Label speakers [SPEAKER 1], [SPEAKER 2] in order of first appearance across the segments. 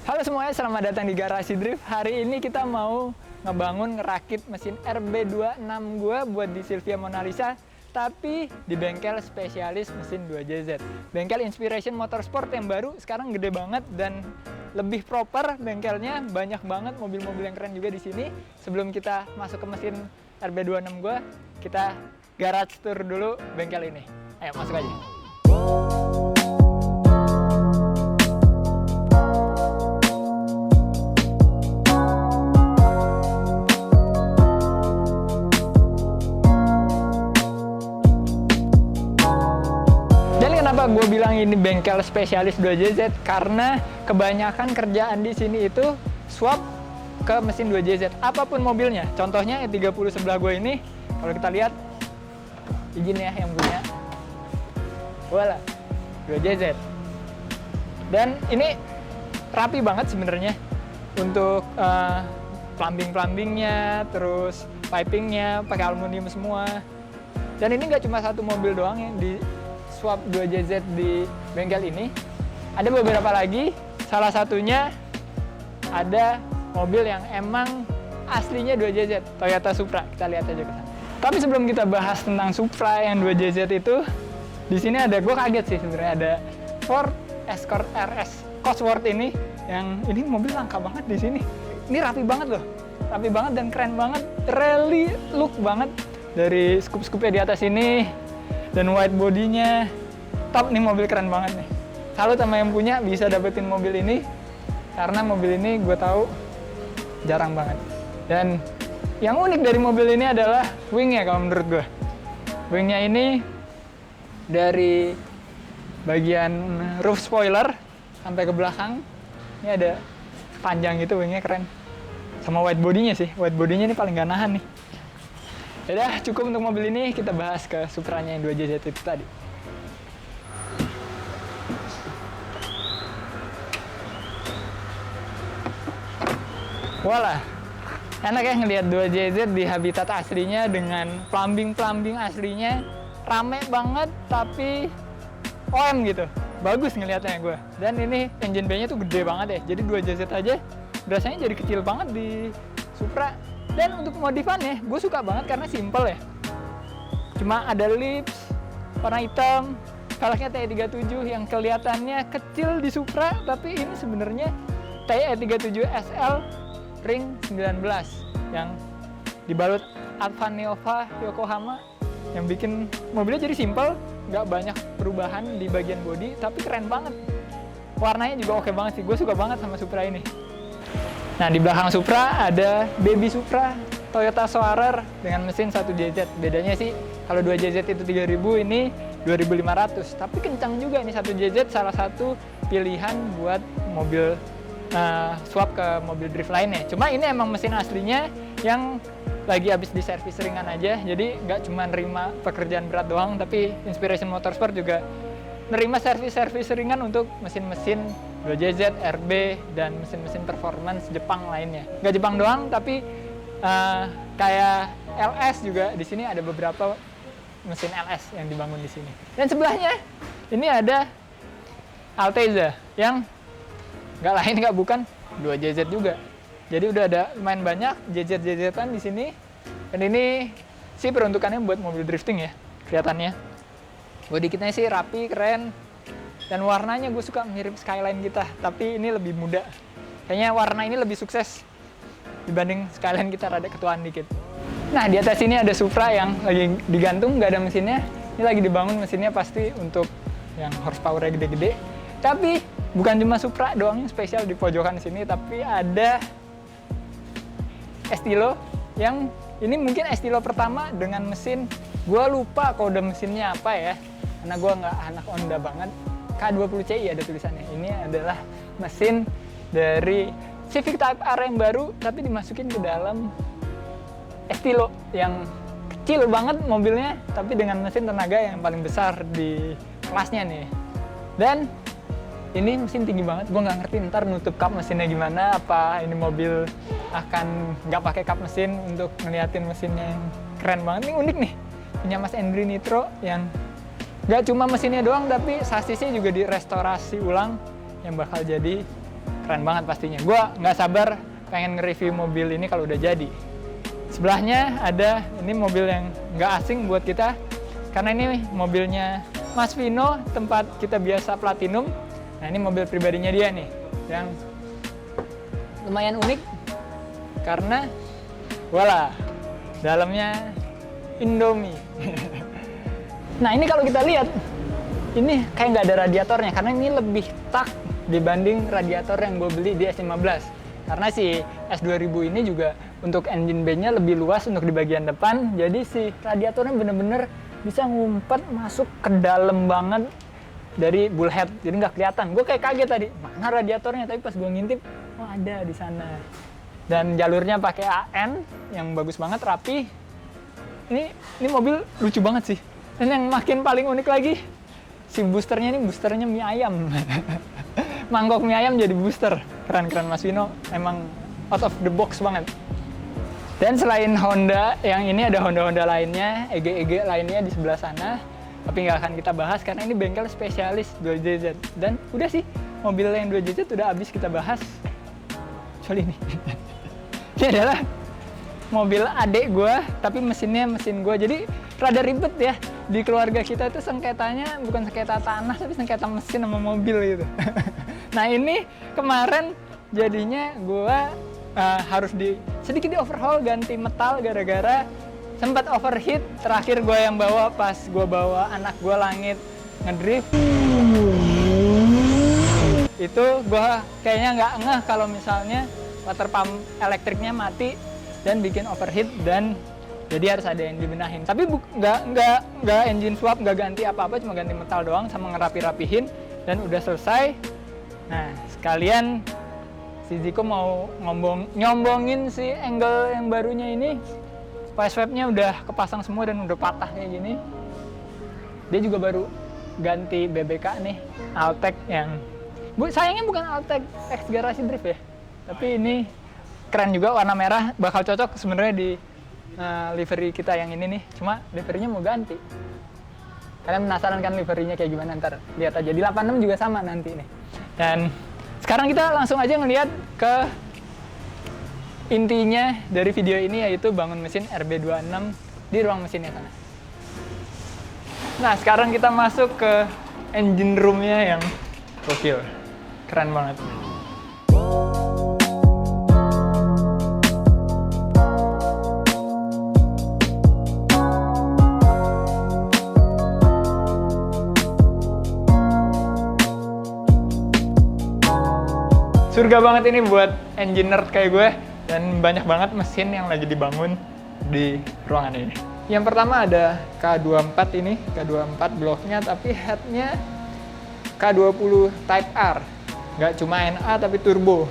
[SPEAKER 1] Halo semuanya, selamat datang di Garasi Drift. Hari ini kita mau ngerakit mesin RB26 gue buat di Silvia Mona Lisa, tapi di bengkel spesialis mesin 2JZ. Bengkel Inspiration Motorsport yang baru, sekarang gede banget dan lebih proper bengkelnya, banyak banget mobil-mobil yang keren juga di sini. Sebelum kita masuk ke mesin RB26 gue, kita garage tour dulu bengkel ini. Ayo masuk aja. Kenapa gue bilang ini bengkel spesialis 2JZ? Karena kebanyakan kerjaan di sini itu swap ke mesin 2JZ, apapun mobilnya. Contohnya E30 sebelah gue ini, kalau kita lihat, izin ya yang punya, voila, 2JZ. Dan ini rapi banget sebenarnya untuk plumbing-plumbingnya, terus pipingnya pakai aluminium semua. Dan ini nggak cuma satu mobil doang yang di swap 2JZ di bengkel ini, ada beberapa lagi. Salah satunya ada mobil yang emang aslinya 2JZ, Toyota Supra. Kita lihat aja ke sana. Tapi sebelum kita bahas tentang Supra yang 2JZ itu, di sini ada, gue kaget sih sebenarnya, ada Ford Escort RS Cosworth ini, yang ini mobil langka banget di sini. Ini rapi banget loh, rapi banget dan keren banget, rally look banget dari scoop-scoopnya di atas ini. Dan white bodinya top nih, mobil keren banget nih. Salut sama yang punya bisa dapetin mobil ini, karena mobil ini gue tahu jarang banget. Dan yang unik dari mobil ini adalah wingnya kalau menurut gue. Wingnya ini dari bagian roof spoiler sampai ke belakang, ini ada panjang gitu, wingnya keren. Sama white bodinya sih, white bodinya ini paling gak nahan nih. Yaudah, cukup untuk mobil ini, kita bahas ke Supranya yang 2JZ itu tadi. Walah, enak ya ngelihat 2JZ di habitat aslinya dengan plumbing-plumbing aslinya. Rame banget, tapi OM gitu. Bagus ngelihatnya gue. Dan ini engine bay-nya tuh gede banget ya. Jadi 2JZ aja rasanya jadi kecil banget di Supra. Dan untuk modifannya, gue suka banget karena simple ya. Cuma ada lips, warna hitam, velgnya TE37 yang kelihatannya kecil di Supra, tapi ini sebenarnya TE37 SL ring 19 yang dibalut Alfa Neova Yokohama, yang bikin mobilnya jadi simple, nggak banyak perubahan di bagian bodi, tapi keren banget. Warnanya juga oke banget sih, gue suka banget sama Supra ini. Nah, di belakang Supra ada baby Supra Toyota Soarer dengan mesin 1JZ. Bedanya sih kalau 2JZ itu 3000, ini 2500. Tapi kencang juga ini 1JZ, salah satu pilihan buat mobil swap ke mobil drift lainnya. Cuma ini emang mesin aslinya yang lagi habis di servis ringan aja. Jadi nggak cuma nerima pekerjaan berat doang, tapi Inspiration Motorsport juga nerima servis-servis ringan untuk mesin-mesin 2JZ, RB, dan mesin-mesin performance Jepang lainnya. Nggak Jepang doang, tapi kayak LS juga di sini ada beberapa mesin LS yang dibangun di sini. Dan sebelahnya ini ada Altezza yang nggak lain nggak bukan 2JZ juga. Jadi udah ada lumayan banyak JZ-JZ-an di sini. Dan ini sih peruntukannya buat mobil drifting ya, kelihatannya. Bodi kitnya sih rapi, keren. Dan warnanya gue suka mirip Skyline kita, tapi ini lebih muda. Kayaknya warna ini lebih sukses dibanding Skyline kita, rada ketuaan dikit. Nah, di atas ini ada Supra yang lagi digantung, nggak ada mesinnya. Ini lagi dibangun mesinnya pasti untuk yang horsepower-nya gede-gede. Tapi bukan cuma Supra doang yang spesial di pojokan sini, tapi ada Estilo yang ini mungkin Estilo pertama dengan mesin, gue lupa kode mesinnya apa ya, karena gue nggak anak Honda banget. K20CI ada tulisannya. Ini adalah mesin dari Civic Type R yang baru, tapi dimasukin ke dalam Estilo yang kecil banget mobilnya, tapi dengan mesin tenaga yang paling besar di kelasnya nih. Dan ini mesin tinggi banget, gue nggak ngerti ntar nutup kap mesinnya gimana, apa ini mobil akan nggak pakai kap mesin untuk ngeliatin mesinnya yang keren banget. Ini unik nih, punya Mas Endri Nitro yang nggak cuma mesinnya doang, tapi sasisnya juga direstorasi ulang, yang bakal jadi keren banget pastinya. Gue nggak sabar pengen nge-review mobil ini kalau udah jadi. Sebelahnya ada ini mobil yang nggak asing buat kita, karena ini mobilnya Mas Vino, tempat kita biasa platinum. Nah ini mobil pribadinya dia nih, yang lumayan unik karena voila, dalamnya Indomie. Nah ini kalau kita lihat, ini kayak nggak ada radiatornya, karena ini lebih tak dibanding radiator yang gue beli di S15. Karena si S2000 ini juga untuk engine bay-nya lebih luas untuk di bagian depan, jadi si radiatornya bener-bener bisa ngumpet masuk ke dalam banget dari bullhead, jadi nggak kelihatan. Gue kayak kaget tadi, mana radiatornya, tapi pas gue ngintip, oh ada di sana. Dan jalurnya pakai AN yang bagus banget, rapi. Ini mobil lucu banget sih. Dan yang makin paling unik lagi, si boosternya ini boosternya mie ayam. Mangkok mie ayam jadi booster. Keren-keren Mas Vino, emang out of the box banget. Dan selain Honda, yang ini ada Honda-Honda lainnya, EG-EG lainnya di sebelah sana. Tapi nggak akan kita bahas karena ini bengkel spesialis 2JZ. Dan udah sih, mobil yang 2JZ udah habis kita bahas. Kecuali ini. Ini adalah mobil adik gue, tapi mesinnya mesin gue. Jadi rada ribet ya. Di keluarga kita itu sengketanya bukan sengketa tanah, tapi sengketa mesin sama mobil gitu. Nah ini kemarin jadinya gue harus sedikit di overhaul, ganti metal gara-gara sempat overheat. Terakhir gue yang bawa pas gue bawa anak gue Langit ngedrift. Itu gue kayaknya nggak ngeh kalau misalnya water pump elektriknya mati dan bikin overheat, dan jadi harus ada yang dibenahin. Tapi nggak engine swap, nggak ganti apa-apa, cuma ganti metal doang sama ngerapi-rapihin dan udah selesai. Nah sekalian si Ziko mau nyombongin si angle yang barunya ini. Spice swapnya udah kepasang semua dan udah patah kayak gini. Dia juga baru ganti BBK nih, Altec yang sayangnya bukan Altec X Garasi Drift ya, tapi ini keren juga, warna merah, bakal cocok sebenarnya di livery kita yang ini nih. Cuma liverynya mau ganti. Kalian penasaran kan liverynya kayak gimana? Ntar lihat aja, di 86 juga sama nanti nih. Dan sekarang kita langsung aja ngeliat ke intinya dari video ini, yaitu bangun mesin RB26 di ruang mesinnya sana. Nah sekarang kita masuk ke engine roomnya yang gokil, keren banget. Surga banget ini buat engineer kayak gue, dan banyak banget mesin yang lagi dibangun di ruangan ini. Yang pertama ada K24 ini, K24 bloknya, tapi headnya K20 Type R. Nggak cuma NA tapi turbo.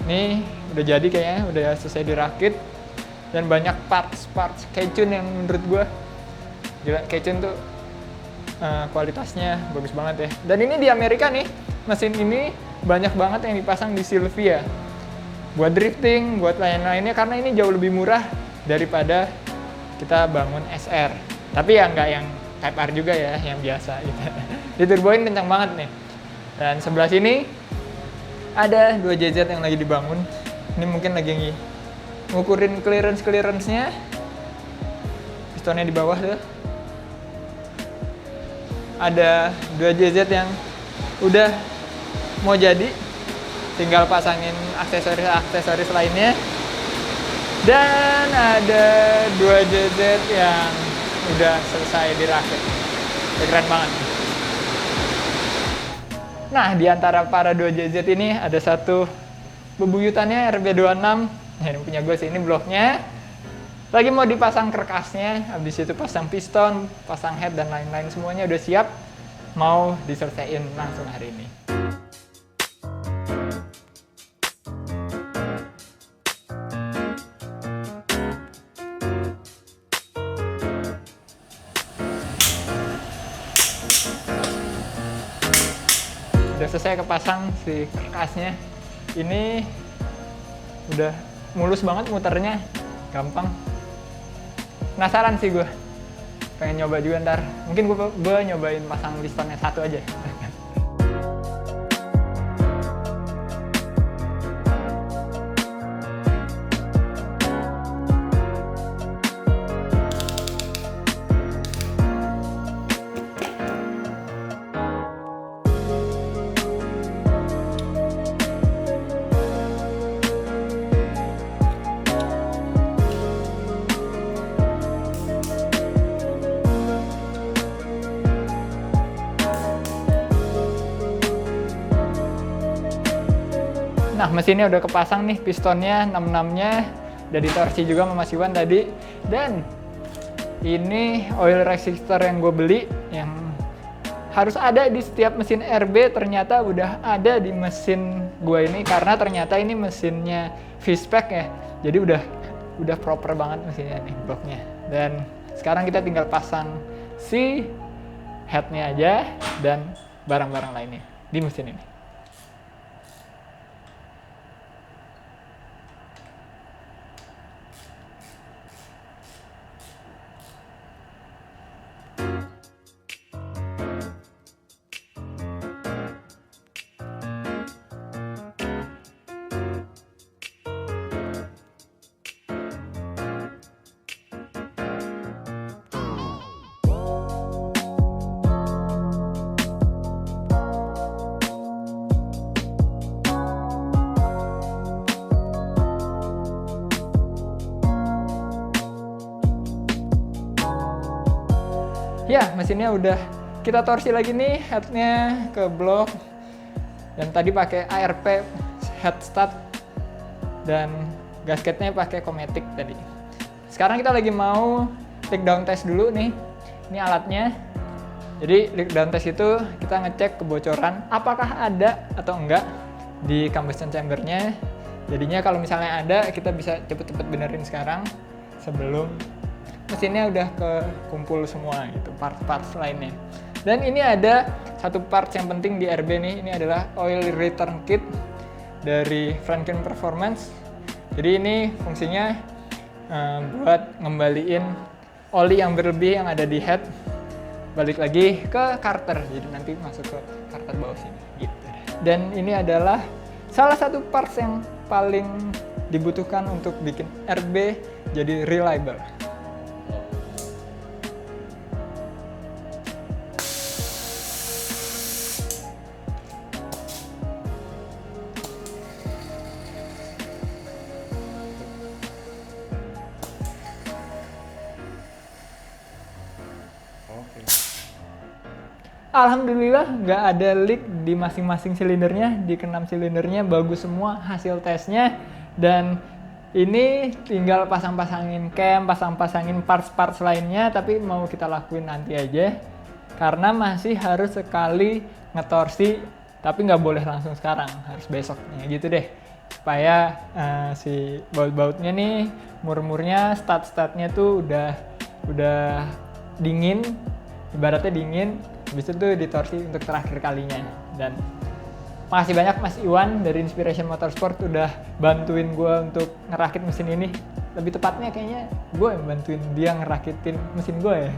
[SPEAKER 1] Ini udah jadi kayaknya, udah selesai dirakit. Dan banyak parts Keichun yang menurut gue, gila, Keichun tuh kualitasnya bagus banget ya. Dan ini di Amerika nih, mesin ini banyak banget yang dipasang di Silvia buat drifting, buat lain-lainnya, karena ini jauh lebih murah daripada kita bangun SR. Tapi ya nggak yang Type R juga ya, yang biasa gitu. Diturboin kencang banget nih. Dan sebelah sini ada 2JZ yang lagi dibangun. Ini mungkin lagi ngukurin clearance-nya. Pistonnya di bawah tuh. Ada 2JZ yang udah mau jadi, tinggal pasangin aksesoris lainnya. Dan ada 2JZ yang udah selesai dirakit. Keren banget. Nah, di antara para 2JZ ini ada satu bebuyutannya RB26. Nah, ini punya gue sih, ini bloknya. Lagi mau dipasang kerkasnya, habis itu pasang piston, pasang head dan lain-lain, semuanya udah siap. Mau diselesaiin langsung hari ini. Udah selesai kepasang si kerkasnya. Ini udah mulus banget muternya, gampang. Penasaran sih gue, pengen nyoba juga ntar. Mungkin gue nyobain pasang pistonnya satu aja. Nah, mesinnya udah kepasang nih, pistonnya 66-nya udah ditorsi juga sama Mas Iwan tadi. Dan ini oil resistor yang gue beli, yang harus ada di setiap mesin RB, ternyata udah ada di mesin gue ini, karena ternyata ini mesinnya V-Spec ya. Jadi udah proper banget mesinnya nih, bloknya. Dan sekarang kita tinggal pasang si headnya aja dan barang-barang lainnya di mesin ini. Ya, mesinnya udah kita torsi lagi nih, headnya ke blok, dan tadi pakai ARP head start, dan gasketnya pakai Cometic tadi. Sekarang kita lagi mau leak down test dulu nih, ini alatnya. Jadi leak down test itu kita ngecek kebocoran apakah ada atau enggak di combustion chambernya. Jadinya kalau misalnya ada, kita bisa cepet-cepet benerin sekarang sebelum mesinnya udah kekumpul semua gitu, part-part lainnya. Dan ini ada satu part yang penting di RB nih, ini adalah oil return kit dari Franken Performance. Jadi ini fungsinya buat ngembaliin oli yang berlebih yang ada di head balik lagi ke carter, jadi nanti masuk ke carter bawah sini gitu. Dan ini adalah salah satu parts yang paling dibutuhkan untuk bikin RB jadi reliable. Alhamdulillah nggak ada leak di masing-masing silindernya, di keenam silindernya bagus semua hasil tesnya. Dan ini tinggal pasang-pasangin cam, pasang-pasangin parts-parts lainnya, tapi mau kita lakuin nanti aja karena masih harus sekali ngetorsi, tapi nggak boleh langsung sekarang, harus besoknya gitu deh, supaya si baut-bautnya nih, mur-murnya, stat-statnya tuh udah dingin, ibaratnya dingin. Habis itu ditorsi untuk terakhir kalinya. Dan makasih banyak Mas Iwan dari Inspiration Motorsport udah bantuin gue untuk ngerakit mesin ini. Lebih tepatnya kayaknya gue yang bantuin dia ngerakitin mesin gue ya.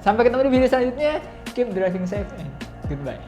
[SPEAKER 1] Sampai ketemu di video selanjutnya. Keep driving safe and goodbye.